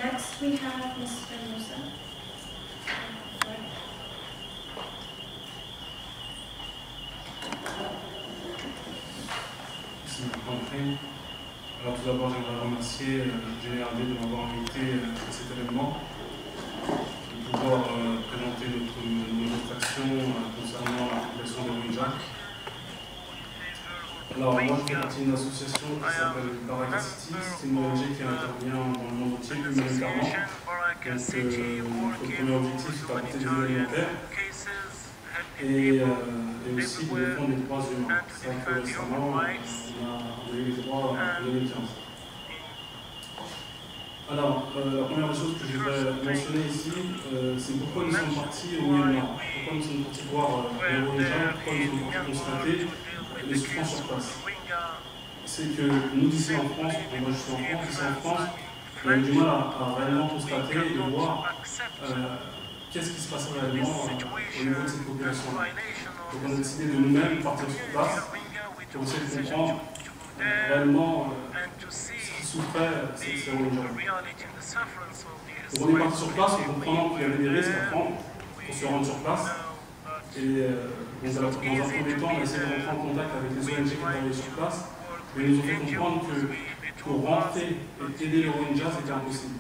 Next we have Mr. Musa. Alors tout d'abord, j'aimerais remercier GRD de m'avoir invité à cet événement, de pouvoir présenter notre action concernant la population des Rohingyas. Alors moi, je fais partie d'une association qui s'appelle Baraka City. C'est une ONG qui intervient dans le monde entier humanitairement. Donc le premier objectif, c'est d'apporter des aides alimentaires et aussi de défendre les droits humains. C'est vrai que récemment, on a eu les droits en 2015. Alors, la première des choses que je voudrais mentionner ici, c'est pourquoi nous sommes partis au Myanmar. Pourquoi nous sommes partis voir les Rohingyas, pourquoi nous sommes partis constater les souffrances sur place. C'est que nous, ici en France, moi je suis en France, ici en France, on a eu du mal à réellement constater et voir qu'est-ce qui se passe réellement au niveau de cette population-là. Donc on a décidé de nous-mêmes partir sur place pour essayer de comprendre réellement ce qui souffrait ces Rohingyas. Donc on est parti sur place en comprenant qu'il y avait des risques à prendre pour se rendre sur place. Et dans un premier temps, on a essayé de rentrer en contact avec les ONG qui travaillaient sur place, mais ils nous ont fait comprendre que pour rentrer et aider les Rohingyas, c'était impossible.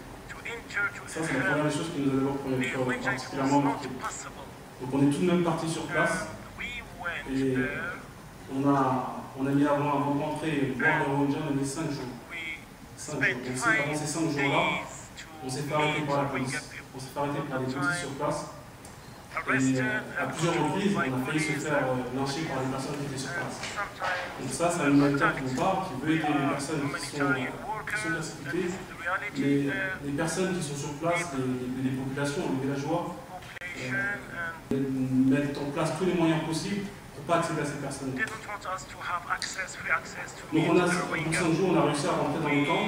Ça, c'est la première des choses qui nous a d'abord particulièrement marqué. Donc on est tout de même parti sur place et on a mis avant d'entrer et voir les Rohingyas, on a mis 5 jours. 5 jours. Donc pendant ces 5 jours-là, on s'est fait arrêter par la police. On s'est fait arrêter par les policiers sur place. Et à plusieurs reprises, on a failli se faire lyncher par les personnes qui étaient sur place. Donc ça, c'est un humanitaire qui nous parle, qui veut aider les personnes qui sont persécutées, mais les personnes qui sont sur place, les populations, les villageois, mettent en place tous les moyens possibles pour ne pas accéder à ces personnes. Donc on a, pour 5 jours, on a réussi à rentrer dans le camp,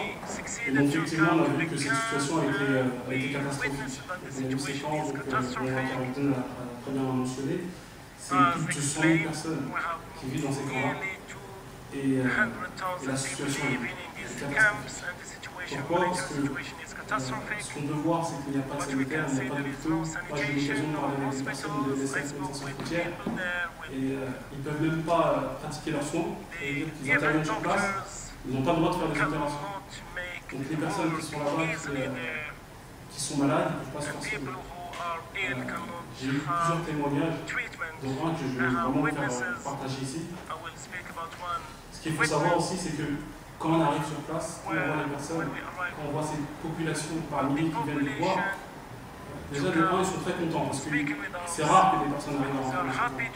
et donc effectivement, on a vu que cette situation a été catastrophique. On a vu ces camps, donc on a premièrement mentionné, c'est plus de 100 000 personnes qui vivent dans ces camps-là, et la situation est catastrophique. Pourquoi? Parce que ce qu'on veut voir, c'est qu'il n'y a pas de sanitaire, il n'y a pas de plutôt, pas d'occasion de parler avec des personnes de l'SF sans frontières, et ils ne peuvent même pas pratiquer leurs soins, c'est-à-dire qu'ils interviennent sur place, ils n'ont pas le droit de faire des opérations. Donc les personnes qui sont là-bas, qui sont malades, ils ne peuvent pas se faire soigner. J'ai eu plusieurs témoignages, dont un que je vais vraiment faire partager ici. Ce qu'il faut savoir aussi, c'est que quand on arrive sur place, quand on voit les personnes, quand on voit ces populations par milliers qui viennent les voir, déjà les gens ils sont très contents parce que c'est rare que des personnes arrivent à rentrer.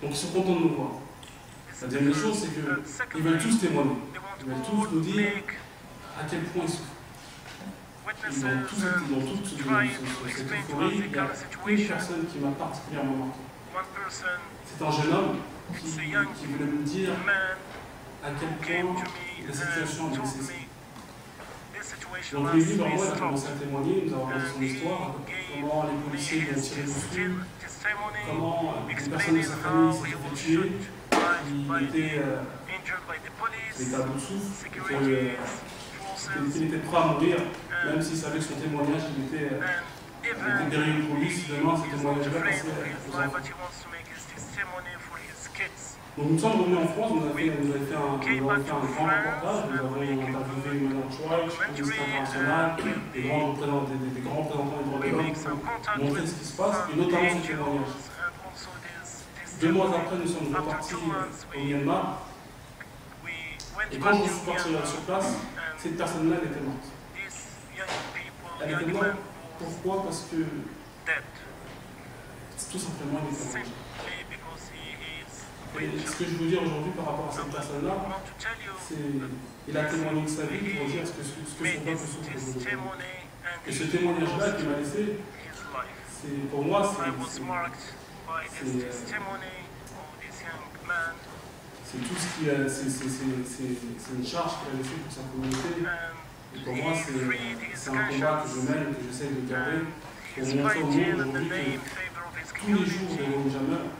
Donc ils sont contents de nous voir. La deuxième chose, c'est qu'ils veulent tous témoigner. Ils veulent tous nous dire à quel point ils souffrent. Ils ont tous été dans toute cette euphorie. Il y a une personne qui m'a particulièrement marqué. C'est un jeune homme qui voulait me dire à quel point la situation est nécessaire. Donc lui, il a commencé à témoigner, il nous a raconté son histoire, comment les policiers lui ont tiré dessus, comment une personne de sa famille s'est fait tuer, il était à bout de souffle, qu'il était prêt à mourir, même s'il savait que son témoignage était périlleux pour lui, si demain ce témoignage-là passait aux enfants. Donc nous sommes revenus en France, nous avons fait un grand reportage, nous avons interviewé Human Rights Watch, Amnesty International, des grands représentants des droits de l'homme pour montrer ce qui se passe, et notamment ce témoignage. 2 mois après, nous sommes repartis au Myanmar, et quand je suis parti sur place, cette personne-là, elle était morte. Elle était morte, pourquoi? Parce que tout simplement, elle était morte. Et ce que je veux dire aujourd'hui par rapport à cette personne-là, c'est qu'il a témoigné de sa vie pour dire ce que son peuple souffre aujourd'hui. Et ce témoignage-là qu'il m'a laissé, pour moi, c'est tout ce qu'il a, c'est une charge qu'il a laissée pour sa communauté. Et pour moi, c'est un combat que je mène, que j'essaie de garder, pour montrer au monde aujourd'hui que tous les jours, les Rohingyas meurent.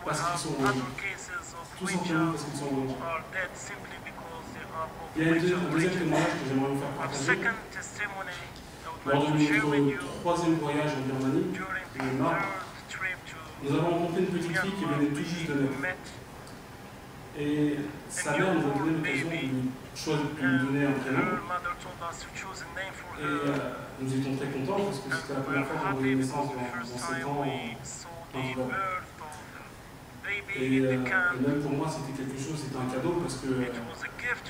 Parce qu'ils sont Rohingyas. Tout simplement parce qu'ils sont Rohingyas. Il y a un deuxième témoignage que j'aimerais vous faire partager. Lors de notre troisième voyage en Birmanie, au Nord, nous avons rencontré une petite fille qui venait tout juste de naître. Et sa mère nous a donné l'occasion de lui donner un prénom. Et nous étions très contents parce que c'était la première fois qu'on voyait naissance dans 7 ans en Zimbabwe. Et même pour moi, c'était quelque chose, c'était un cadeau parce que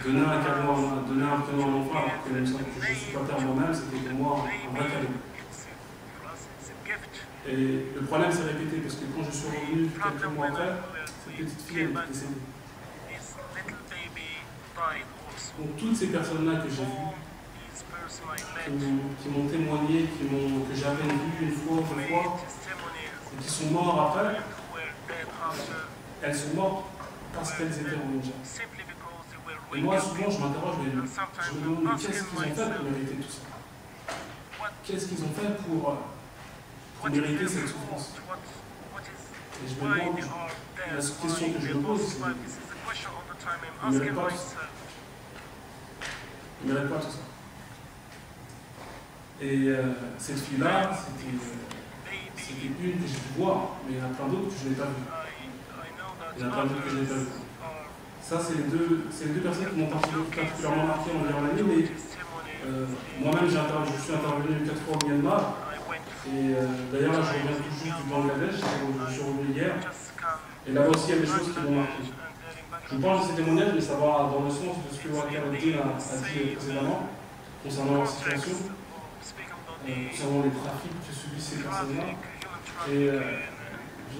donner un prénom à un enfant alors que je ne suis pas père moi-même, c'était pour moi un vrai cadeau. Et le problème s'est répété parce que quand je suis revenu quelques mois après, cette petite fille elle était décédée. Donc toutes ces personnes-là que j'ai vues, qui m'ont témoigné, que j'avais vues une fois, et qui sont morts après, elles sont mortes parce qu'elles étaient en ninja. Et moi, souvent, je m'interroge, je me demande qu'est-ce qu'ils ont fait pour mériter tout ça? Qu'est-ce qu'ils ont fait pour mériter cette souffrance? Et je me demande, la question que je me pose, c'est ils ne méritent pas tout ça. Ils ne méritent pas tout ça. Et cette fille-là, c'était une que j'ai pu voir, mais il y en a plein d'autres que je n'ai pas vues. Ça, c'est les deux personnes qui m'ont particulièrement marqué en Birmanie, mais moi-même, je suis intervenu 4 fois au Myanmar. Et d'ailleurs, là, je reviens tout juste du Bangladesh, je suis revenu hier. Et là aussi, il y a des choses qui m'ont marqué. Je vous parle de ces témoignages, mais ça va dans le sens de ce que Wakar a dit précédemment, concernant leur situation, concernant les trafics que subissent ces personnes-là. Et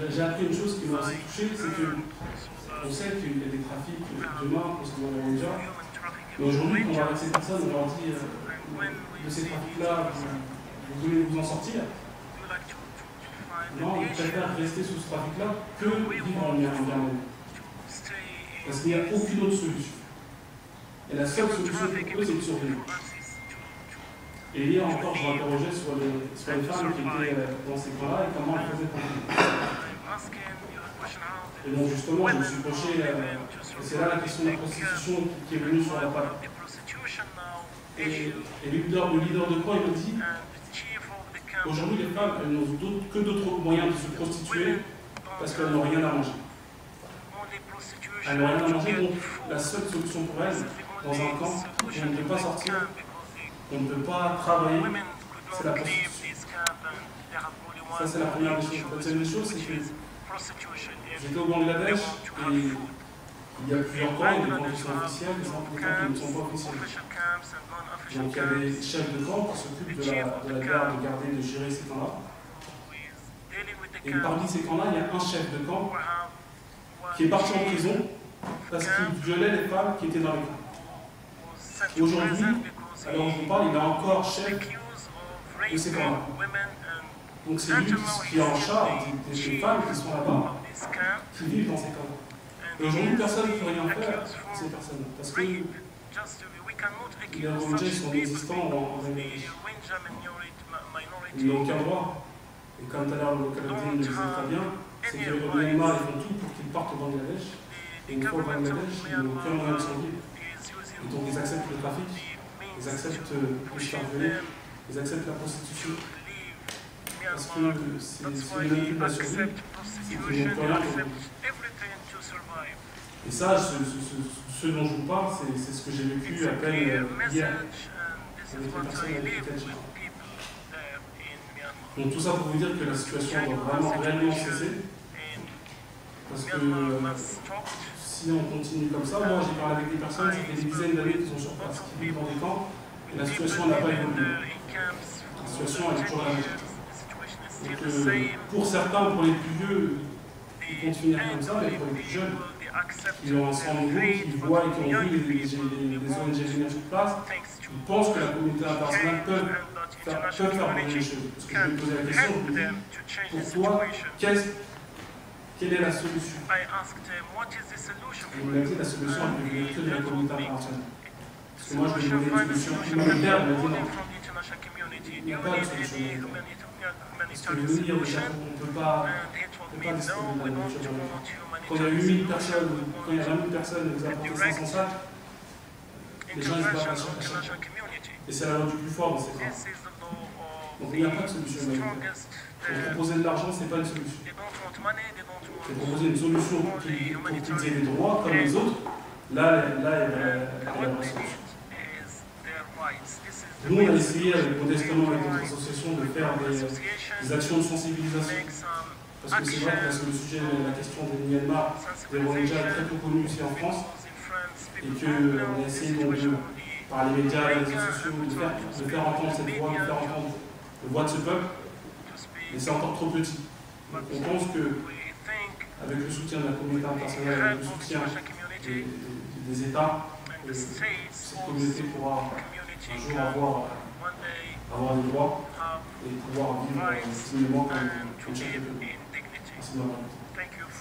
j'ai appris une chose qui m'a aussi touché, c'est qu'on sait qu'il y a des trafics d'humains concernant les Rohingyas. Mais aujourd'hui, quand on va avec ces personnes, on leur dit de ces trafics-là, vous voulez vous en sortir? Non, ils préfèrent rester sous ce trafic-là que vivre en Birmanie. Parce qu'il n'y a aucune autre solution. Et la seule solution pour eux, c'est de survivre. Et hier encore, je m'interrogeais sur les femmes qui étaient dans ces camps-là et comment elles faisaient pour vivre. Et donc justement, je me suis penché, et c'est là la question de la prostitution qui est venue sur la table. Et le leader de camp, il me dit, aujourd'hui les femmes, elles n'ont que d'autres moyens de se prostituer parce qu'elles n'ont rien à manger. Elles n'ont rien à manger, donc la seule solution pour elles, dans un camp, on ne peut pas sortir, on ne peut pas travailler, c'est la prostitution. Ça, c'est la première des choses. La deuxième des choses, c'est que j'étais au Bangladesh et il y a plusieurs camps, il y a des camps qui sont officiels, des camps qui ne sont pas officiels. Donc il y a des chefs de camp qui s'occupent de la garde, de garder, de gérer ces camps-là. Et parmi ces camps-là, il y a un chef de camp qui est parti en prison parce qu'il violait les femmes qui étaient dans les camps. Et aujourd'hui, alors on parle, il est encore chef de ces camps-là. Donc c'est lui qui est en charge des femmes qui sont là-bas, qui vivent dans ces camps. Et aujourd'hui, personne ne peut rien faire pour ces personnes. Parce que les Rohingyas sont existants en Bangladesh. Ils n'ont aucun droit. Et comme tout à l'heure le localité le disait très bien, c'est que les Myanmar ils font tout pour qu'ils partent au Bangladesh. Et une fois au Bangladesh, ils n'ont aucun moyen de survivre. Et donc ils acceptent le trafic, ils acceptent le se faire violer, ils acceptent la prostitution. Parce que c'est une occupation de vie, c'est qu'ils n'ont plus rien pour vivre. Et ça, ce dont je vous parle, c'est ce que j'ai vécu à peine hier avec les personnes avec lesquelles j'ai parlé. Donc tout ça pour vous dire que la situation doit vraiment réellement cesser. Parce que si on continue comme ça, moi j'ai parlé avec des personnes, ça fait des dizaines d'années qui sont sur place, qui vivent dans des camps, et la situation n'a pas évolué. La situation elle est toujours la même. Donc pour certains, pour les plus vieux, ils comptent finir comme ça, mais pour les plus jeunes, qui ont un sang nouveau, qui voient et qui ont vu les ONG venir sur place, ils pensent que la communauté internationale peut faire bouger les choses. Parce que je vais poser la question, je me dis, pour toi, quelle est la solution? Et il m'a dit, la solution, elle peut venir que de la communauté internationale. Parce que moi, je lui ai donné une solution humanitaire, il m'a dit non. Il n'y a pas de solution humanitaire. Parce que le dire, déjà, on ne peut pas distribuer de la nourriture. Quand il y a 8000 personnes, quand il y a 20 000 personnes, vous apportez 500 sacs, Les gens ne se battent à chaque fois. Et c'est la loi du plus fort dans ces cas. Donc il n'y a pas de solution humanitaire. Donc proposer de l'argent, ce n'est pas une solution. C'est proposer une solution pour qu'ils aient des droits comme les autres. Là, il y a la solution. Nous, on a essayé modestement avec notre association de faire des actions de sensibilisation. Parce que c'est vrai que le sujet, la question des Myanmar, des Rohingyas est très peu connue ici en France. Et qu'on a essayé donc par les médias, les réseaux sociaux, de faire entendre cette voix, de faire entendre la voix de ce peuple. Mais c'est encore trop petit. Donc on pense qu'avec le soutien de la communauté internationale, avec le soutien des États, cette communauté pourra un jour avoir des droits et pouvoir vivre dignement comme chacun peut. Merci de m'avoir écouté.